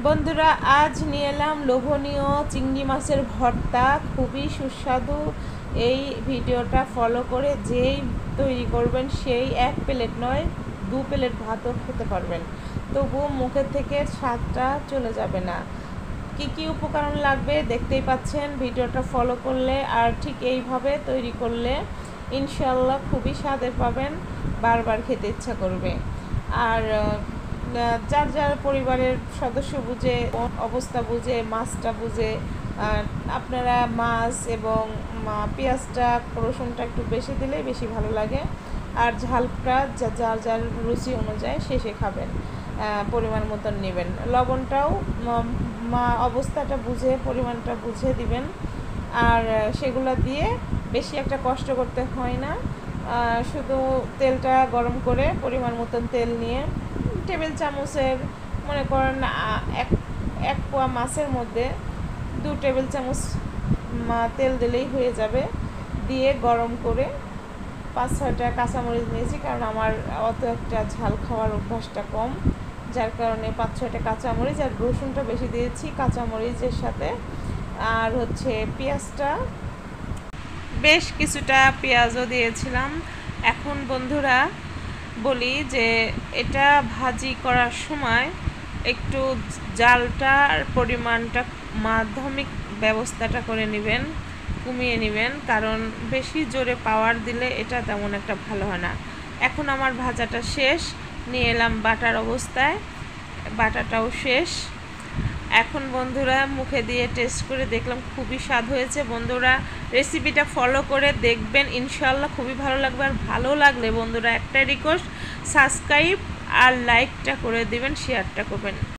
বন্ধুরা, আজ নিয়ে এলাম লোভনীয় চিংড়ি মাছের ভর্তা, খুবই সুস্বাদু। এই ভিডিওটা ফলো করে যেই তৈরি করবেন সেই 1 প্লেট নয় 2 প্লেট ভাতও খেতে পারবেন, তবুও মুখের থেকে স্বাদটা চলে যাবে না। কি কি উপকরণ লাগবে দেখতেই পাচ্ছেন ভিডিওটা ফলো করলে, আর ঠিক এইভাবে তৈরি করলে ইনশাল্লাহ খুবই স্বাদের পাবেন, বারবার খেতে ইচ্ছা করবে। আর যার যার পরিবারের সদস্য বুঝে, অবস্থা বুঝে, মাছটা বুঝে আপনারা মাছ এবং পেঁয়াজটা, রসুনটা একটু বেশি দিলে বেশি ভালো লাগে। আর ঝালটা যার যার রুচি অনুযায়ী শেষে খাবেন, পরিমাণ মতন নেবেন। লবণটাও অবস্থাটা বুঝে, পরিমাণটা বুঝে দিবেন। আর সেগুলো দিয়ে বেশি একটা কষ্ট করতে হয় না। শুধু তেলটা গরম করে পরিমাণ মতন তেল নিয়ে টেবিল চামচের, মনে করেন এক পোয়া মাছের মধ্যে 2 টেবিল চামচ তেল দিলেই হয়ে যাবে। দিয়ে গরম করে 5-6টা কাঁচামরিচ নিয়েছি, কারণ আমার অত একটা ঝাল খাওয়ার অভ্যাসটা কম, যার কারণে 5-6টা কাঁচামরিচ আর রসুনটা বেশি দিয়েছি কাঁচামরিচের সাথে। আর হচ্ছে পেঁয়াজটা, বেশ কিছুটা পেঁয়াজও দিয়েছিলাম। এখন বন্ধুরা বলি যে এটা ভাজি করার সময় একটু জালটার পরিমাণটা মাধ্যমিক ব্যবস্থাটা করে নেবেন, কমিয়ে নেবেন, কারণ বেশি জোরে পাওয়ার দিলে এটা তেমন একটা ভালো হয় না। এখন আমার ভাজাটা শেষ, নিয়ে এলাম বাটার অবস্থায়, বাটাটাও শেষ। এখন বন্ধুরা মুখে দিয়ে টেস্ট করে দেখলাম খুবই স্বাদ হয়েছে। বন্ধুরা রেসিপিটা ফলো করে দেখবেন, ইনশাল্লাহ খুবই ভালো লাগবে। আর ভালো লাগলে বন্ধুরা একটা রিকোয়েস্ট, সাবস্ক্রাইব আর লাইকটা করে দিবেন, শেয়ারটা করবেন।